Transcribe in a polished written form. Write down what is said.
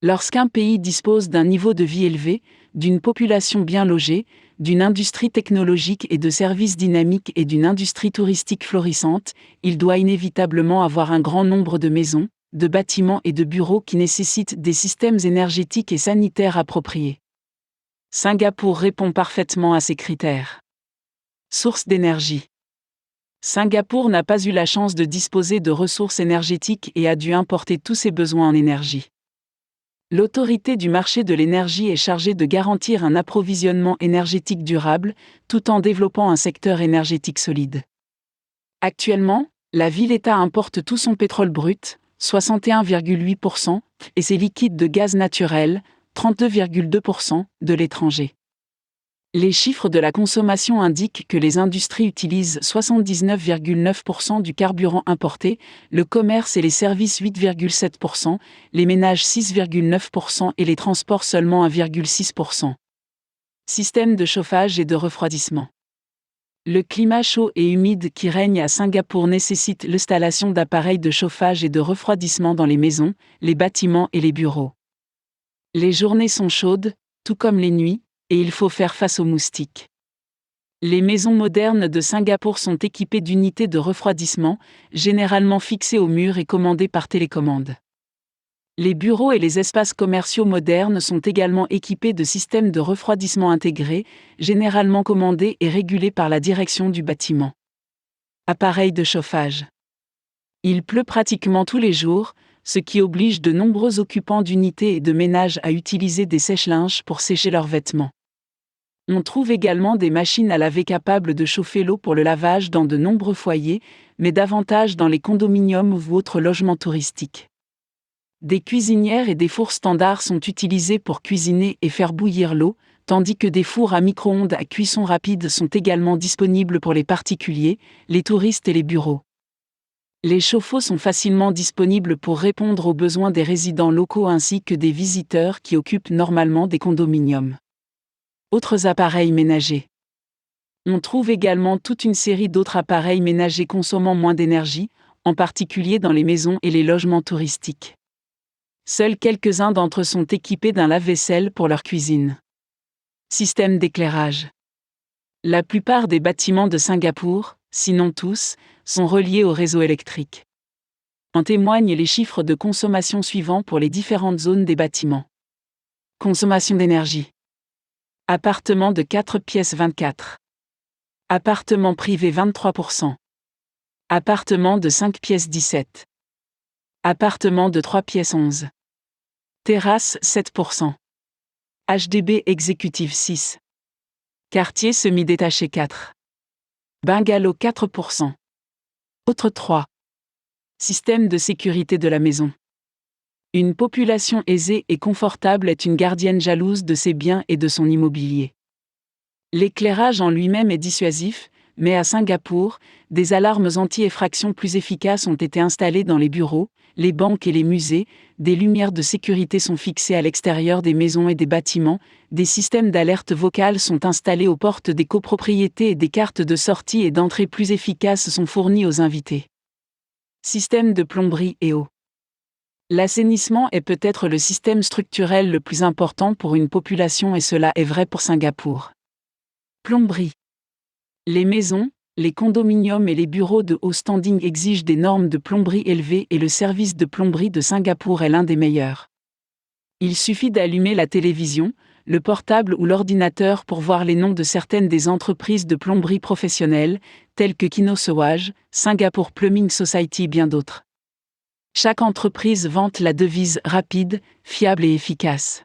Lorsqu'un pays dispose d'un niveau de vie élevé, d'une population bien logée, d'une industrie technologique et de services dynamiques et d'une industrie touristique florissante, il doit inévitablement avoir un grand nombre de maisons, de bâtiments et de bureaux qui nécessitent des systèmes énergétiques et sanitaires appropriés. Singapour répond parfaitement à ces critères. Source d'énergie. Singapour n'a pas eu la chance de disposer de ressources énergétiques et a dû importer tous ses besoins en énergie. L'autorité du marché de l'énergie est chargée de garantir un approvisionnement énergétique durable, tout en développant un secteur énergétique solide. Actuellement, la ville-État importe tout son pétrole brut, 61,8%, et ses liquides de gaz naturel, 32,2%, de l'étranger. Les chiffres de la consommation indiquent que les industries utilisent 79,9% du carburant importé, le commerce et les services 8,7%, les ménages 6,9% et les transports seulement 1,6%. Système de chauffage et de refroidissement. Le climat chaud et humide qui règne à Singapour nécessite l'installation d'appareils de chauffage et de refroidissement dans les maisons, les bâtiments et les bureaux. Les journées sont chaudes, tout comme les nuits, et il faut faire face aux moustiques. Les maisons modernes de Singapour sont équipées d'unités de refroidissement, généralement fixées au mur et commandées par télécommande. Les bureaux et les espaces commerciaux modernes sont également équipés de systèmes de refroidissement intégrés, généralement commandés et régulés par la direction du bâtiment. Appareils de chauffage. Il pleut pratiquement tous les jours, ce qui oblige de nombreux occupants d'unités et de ménages à utiliser des sèche-linges pour sécher leurs vêtements. On trouve également des machines à laver capables de chauffer l'eau pour le lavage dans de nombreux foyers, mais davantage dans les condominiums ou autres logements touristiques. Des cuisinières et des fours standards sont utilisés pour cuisiner et faire bouillir l'eau, tandis que des fours à micro-ondes à cuisson rapide sont également disponibles pour les particuliers, les touristes et les bureaux. Les chauffe-eau sont facilement disponibles pour répondre aux besoins des résidents locaux ainsi que des visiteurs qui occupent normalement des condominiums. Autres appareils ménagers. On trouve également toute une série d'autres appareils ménagers consommant moins d'énergie, en particulier dans les maisons et les logements touristiques. Seuls quelques-uns d'entre eux sont équipés d'un lave-vaisselle pour leur cuisine. Système d'éclairage. La plupart des bâtiments de Singapour, sinon tous, sont reliés au réseau électrique. En témoignent les chiffres de consommation suivants pour les différentes zones des bâtiments. Consommation d'énergie. Appartement de 4 pièces 24. Appartement privé 23%. Appartement de 5 pièces 17. Appartement de 3 pièces 11. Terrasse 7%. HDB exécutif 6. Quartier semi-détaché 4. Bungalow 4%. Autre 3. Système de sécurité de la maison. Une population aisée et confortable est une gardienne jalouse de ses biens et de son immobilier. L'éclairage en lui-même est dissuasif, mais à Singapour, des alarmes anti-effraction plus efficaces ont été installées dans les bureaux, les banques et les musées, des lumières de sécurité sont fixées à l'extérieur des maisons et des bâtiments, des systèmes d'alerte vocale sont installés aux portes des copropriétés et des cartes de sortie et d'entrée plus efficaces sont fournies aux invités. Système de plomberie et eau. L'assainissement est peut-être le système structurel le plus important pour une population et cela est vrai pour Singapour. Plomberie. Les maisons, les condominiums et les bureaux de haut standing exigent des normes de plomberie élevées et le service de plomberie de Singapour est l'un des meilleurs. Il suffit d'allumer la télévision, le portable ou l'ordinateur pour voir les noms de certaines des entreprises de plomberie professionnelles, telles que Kino Sewage, Singapore Plumbing Society et bien d'autres. Chaque entreprise vante la devise rapide, fiable et efficace.